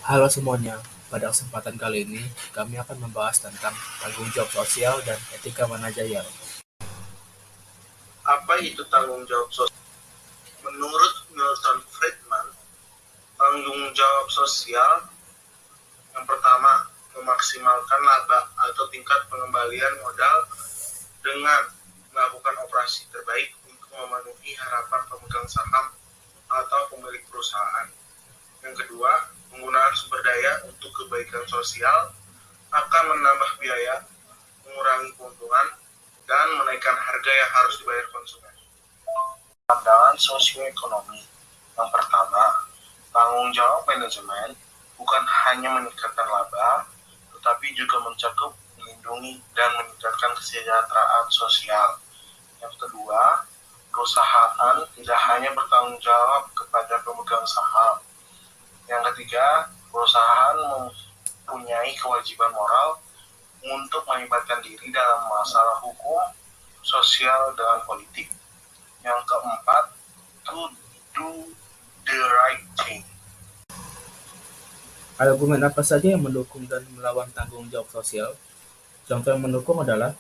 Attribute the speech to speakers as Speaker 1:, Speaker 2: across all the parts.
Speaker 1: Halo semuanya, pada kesempatan kali ini kami akan membahas tentang tanggung jawab sosial dan etika manajerial.
Speaker 2: Apa itu tanggung jawab sosial? Menurut Milton Friedman, tanggung jawab sosial yang pertama memaksimalkan laba atau tingkat pengembalian modal dengan melakukan operasi terbaik untuk memenuhi harapan pemegang saham atau pemilik perusahaan. Yang kedua, penggunaan sumber daya untuk kebaikan sosial akan menambah biaya, mengurangi keuntungan, dan menaikkan harga yang harus dibayar konsumen. Pandangan sosioekonomi. Yang pertama, tanggung jawab manajemen bukan hanya meningkatkan laba, tetapi juga mencakup melindungi dan meningkatkan kesejahteraan sosial. Yang kedua, perusahaan tidak hanya bertanggung jawab kepada pemegang saham. Yang ketiga, perusahaan mempunyai kewajiban moral untuk melibatkan diri dalam masalah hukum, sosial, dan politik. Yang keempat, to do the right thing.
Speaker 1: Argumen apa saja yang mendukung dan melawan tanggung jawab sosial? Contoh yang mendukung adalah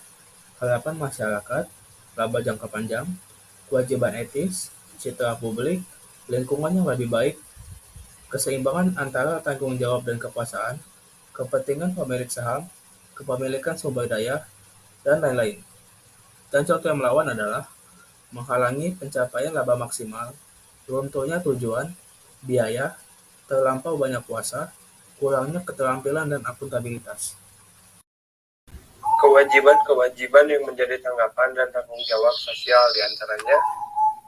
Speaker 1: harapan masyarakat, laba jangka panjang, kewajiban etis, citra publik, lingkungan yang lebih baik, keseimbangan antara tanggung jawab dan kekuasaan, kepentingan pemilik saham, kepemilikan sumber daya, dan lain-lain. Dan contoh yang melawan adalah menghalangi pencapaian laba maksimal, runtuhnya tujuan, biaya, terlampau banyak kuasa, kurangnya keterampilan dan akuntabilitas.
Speaker 3: Kewajiban-kewajiban yang menjadi tanggapan dan tanggung jawab sosial diantaranya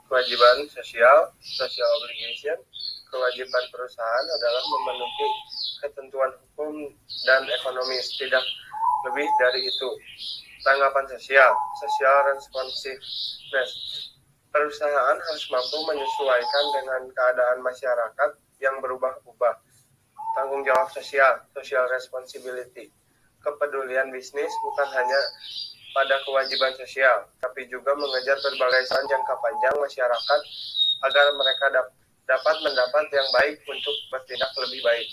Speaker 3: kewajiban sosial, social obligation. Kewajiban perusahaan adalah memenuhi ketentuan hukum dan ekonomis, tidak lebih dari itu. Tanggapan sosial, social responsiveness. Perusahaan harus mampu menyesuaikan dengan keadaan masyarakat yang berubah-ubah. Tanggung jawab sosial, social responsibility. Kepedulian bisnis bukan hanya pada kewajiban sosial, tapi juga mengejar berbagai jangka panjang masyarakat agar mereka dapat mendapat yang baik untuk bertindak lebih baik.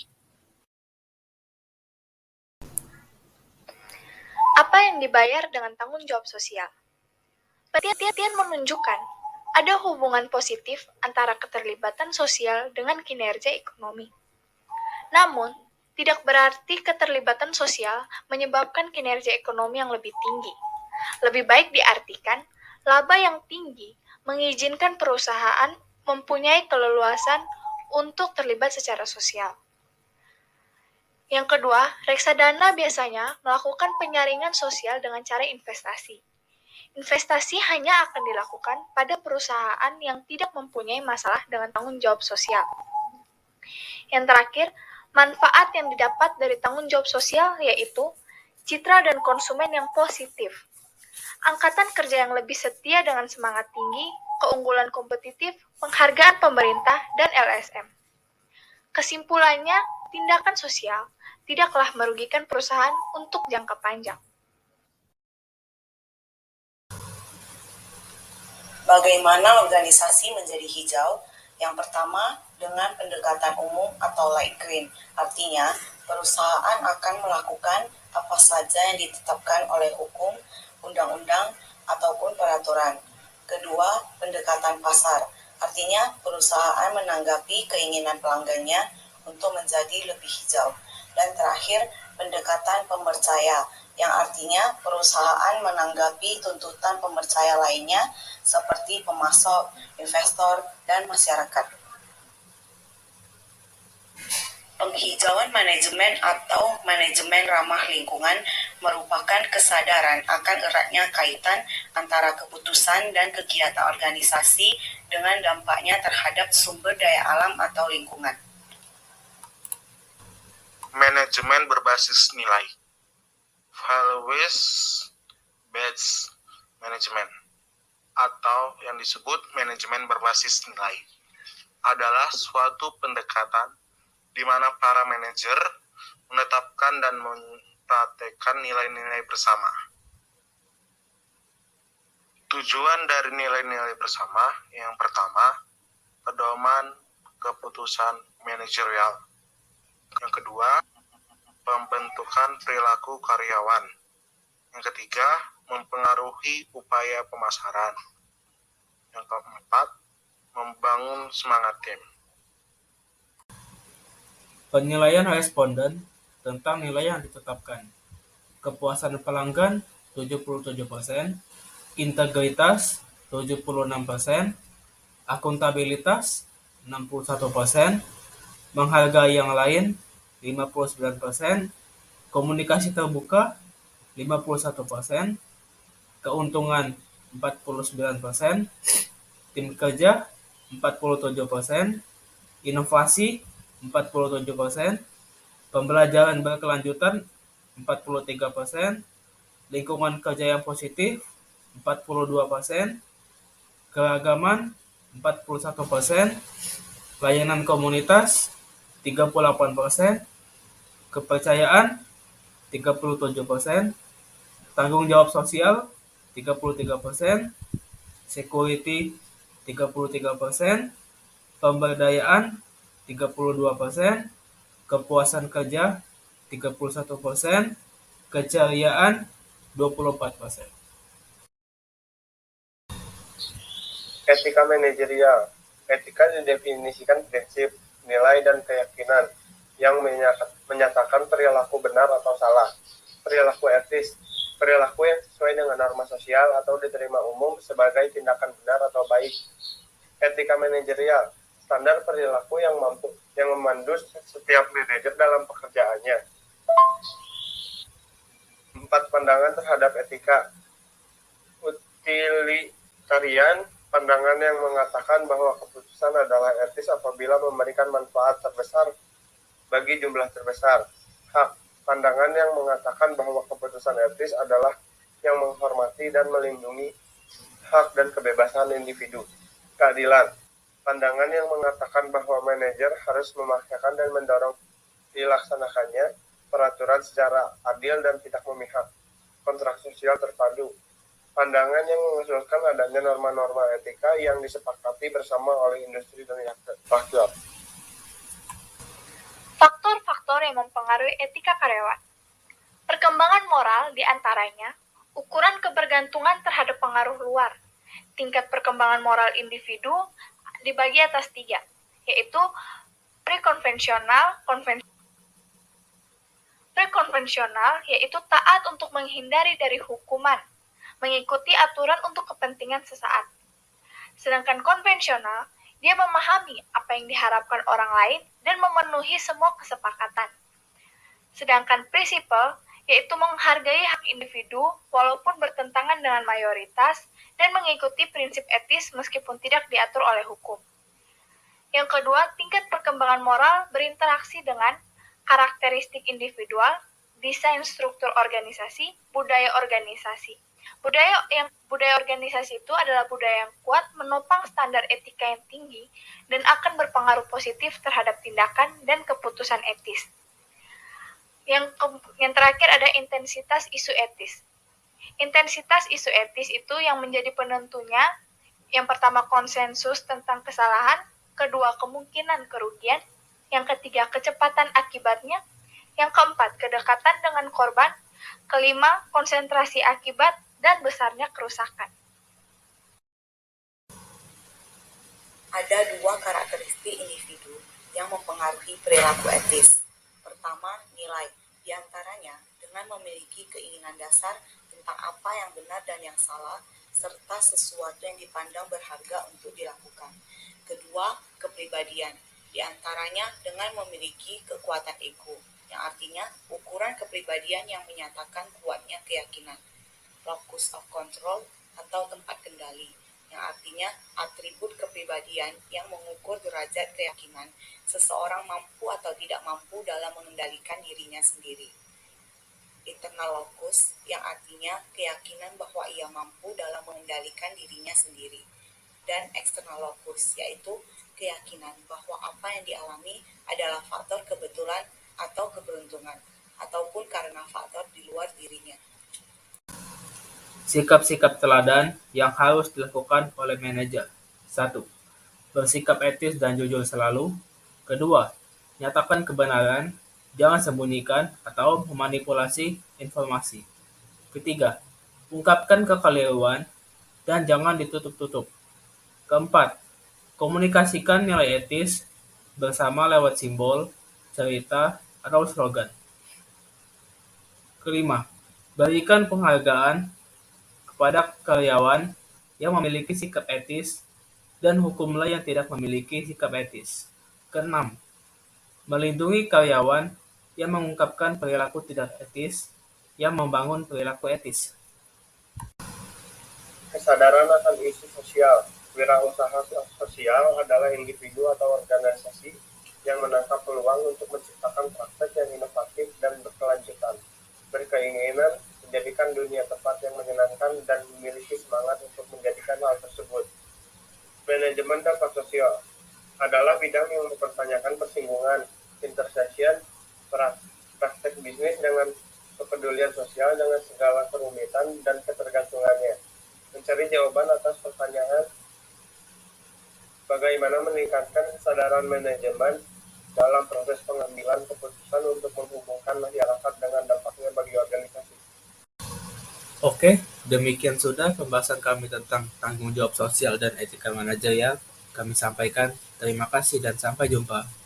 Speaker 4: Apa yang dibayar dengan tanggung jawab sosial? Penelitian menunjukkan ada hubungan positif antara keterlibatan sosial dengan kinerja ekonomi. Namun, tidak berarti keterlibatan sosial menyebabkan kinerja ekonomi yang lebih tinggi. Lebih baik diartikan, laba yang tinggi mengizinkan perusahaan mempunyai keleluasan untuk terlibat secara sosial. Yang kedua, reksadana biasanya melakukan penyaringan sosial dengan cara investasi. Investasi hanya akan dilakukan pada perusahaan yang tidak mempunyai masalah dengan tanggung jawab sosial. Yang terakhir, manfaat yang didapat dari tanggung jawab sosial yaitu citra dan konsumen yang positif, angkatan kerja yang lebih setia dengan semangat tinggi, keunggulan kompetitif, penghargaan pemerintah, dan LSM. Kesimpulannya, tindakan sosial tidaklah merugikan perusahaan untuk jangka panjang.
Speaker 5: Bagaimana organisasi menjadi hijau? Yang pertama, dengan pendekatan umum atau light green. Artinya, perusahaan akan melakukan apa saja yang ditetapkan oleh hukum, undang-undang, ataupun peraturan. Kedua, pendekatan pasar. Artinya, perusahaan menanggapi keinginan pelanggannya untuk menjadi lebih hijau. Dan terakhir, pendekatan pemercaya, yang artinya perusahaan menanggapi tuntutan pemercaya lainnya seperti pemasok, investor, dan masyarakat. Penghijauan manajemen atau manajemen ramah lingkungan merupakan kesadaran akan eratnya kaitan antara keputusan dan kegiatan organisasi dengan dampaknya terhadap sumber daya alam atau lingkungan.
Speaker 2: Manajemen berbasis nilai. Values-based management atau yang disebut manajemen berbasis nilai adalah suatu pendekatan di mana para manajer menetapkan dan mempraktekkan nilai-nilai bersama. Tujuan dari nilai-nilai bersama yang pertama, pedoman keputusan manajerial. Yang kedua, pembentukan perilaku karyawan. Yang ketiga, mempengaruhi upaya pemasaran. Yang keempat, membangun semangat tim.
Speaker 1: Penilaian responden tentang nilai yang ditetapkan. Kepuasan pelanggan 77%, integritas 76%, akuntabilitas 61%, menghargai yang lain 59%, komunikasi terbuka 51%, keuntungan 49%, tim kerja 47%, inovasi 47%, pembelajaran berkelanjutan 43%, lingkungan kerja yang positif 42%, keragaman 41%, layanan komunitas 38%, kepercayaan 37%, tanggung jawab sosial 33%, security 33%, pemberdayaan 32%, kepuasan kerja 31%, keceriaan 24%.
Speaker 3: Etika manajerial. Etika didefinisikan prinsip, nilai, dan keyakinan yang menyatakan perilaku benar atau salah. Perilaku etis. Perilaku yang sesuai dengan norma sosial atau diterima umum sebagai tindakan benar atau baik. Etika manajerial. Standar perilaku yang memandu setiap manajer dalam pekerjaannya. 4 pandangan terhadap etika. Utilitarian, pandangan yang mengatakan bahwa keputusan adalah etis apabila memberikan manfaat terbesar bagi jumlah terbesar. Hak, pandangan yang mengatakan bahwa keputusan etis adalah yang menghormati dan melindungi hak dan kebebasan individu. Keadilan, pandangan yang mengatakan bahwa manajer harus memaksakan dan mendorong dilaksanakannya peraturan secara adil dan tidak memihak. Kontrak sosial terpadu, pandangan yang mengusulkan adanya norma-norma etika yang disepakati bersama oleh industri dan rakyat.
Speaker 4: Faktor-faktor yang mempengaruhi etika karyawan. Perkembangan moral diantaranya, ukuran kebergantungan terhadap pengaruh luar. Tingkat perkembangan moral individu dibagi atas 3, yaitu prekonvensional, yaitu taat untuk menghindari dari hukuman, mengikuti aturan untuk kepentingan sesaat. Sedangkan konvensional, dia memahami apa yang diharapkan orang lain dan memenuhi semua kesepakatan. Sedangkan prinsipal, yaitu menghargai hak individu walaupun bertentangan dengan mayoritas dan mengikuti prinsip etis meskipun tidak diatur oleh hukum. Yang kedua, tingkat perkembangan moral berinteraksi dengan karakteristik individual, desain struktur organisasi, budaya organisasi. Budaya organisasi itu adalah budaya yang kuat menopang standar etika yang tinggi dan akan berpengaruh positif terhadap tindakan dan keputusan etis. Yang terakhir ada intensitas isu etis. Intensitas isu etis itu yang menjadi penentunya, yang pertama konsensus tentang kesalahan, kedua kemungkinan kerugian, yang ketiga kecepatan akibatnya, yang keempat kedekatan dengan korban, kelima konsentrasi akibat dan besarnya kerusakan.
Speaker 5: Ada 2 karakteristik individu yang mempengaruhi perilaku etis. Pertama, nilai. Di antaranya, dengan memiliki keinginan dasar tentang apa yang benar dan yang salah, serta sesuatu yang dipandang berharga untuk dilakukan. Kedua, kepribadian. Di antaranya dengan memiliki kekuatan ego, yang artinya ukuran kepribadian yang menyatakan kuatnya keyakinan. Locus of control atau tempat kendali, yang artinya atribut kepribadian yang mengukur derajat keyakinan seseorang mampu atau tidak mampu dalam mengendalikan dirinya sendiri. Internal locus, yang artinya keyakinan bahwa ia mampu dalam mengendalikan dirinya sendiri. Dan external locus, yaitu keyakinan bahwa apa yang dialami adalah faktor kebetulan atau keberuntungan, ataupun karena faktor di luar dirinya.
Speaker 1: Sikap-sikap teladan yang harus dilakukan oleh manajer. 1. Bersikap etis dan jujur selalu. Kedua, nyatakan kebenaran. Jangan sembunyikan atau memanipulasi informasi. Ketiga, ungkapkan kekeliruan dan jangan ditutup-tutup. Keempat, komunikasikan nilai etis bersama lewat simbol, cerita, atau slogan. Kelima, berikan penghargaan kepada karyawan yang memiliki sikap etis dan hukumlah yang tidak memiliki sikap etis. Keenam, melindungi karyawan yang mengungkapkan perilaku tidak etis yang membangun perilaku etis.
Speaker 3: Kesadaran akan isu sosial. Wirausaha sosial adalah individu atau organisasi yang menangkap peluang untuk menciptakan praktek yang inovatif dan berkelanjutan, berkeinginan menjadikan dunia tempat yang menyenangkan dan memiliki semangat untuk menjadikan hal tersebut. Manajemen dampak sosial adalah bidang yang mempertanyakan persinggungan, intersection, praktek bisnis dengan kepedulian sosial dengan segala kerumitan dan ketergantungannya. Mencari jawaban atas pertanyaan bagaimana meningkatkan kesadaran manajemen dalam proses pengambilan keputusan untuk menghubungkan masyarakat dengan dampaknya bagi organisasi.
Speaker 1: Oke, demikian sudah pembahasan kami tentang tanggung jawab sosial dan etika manajer yang kami sampaikan. Terima kasih dan sampai jumpa.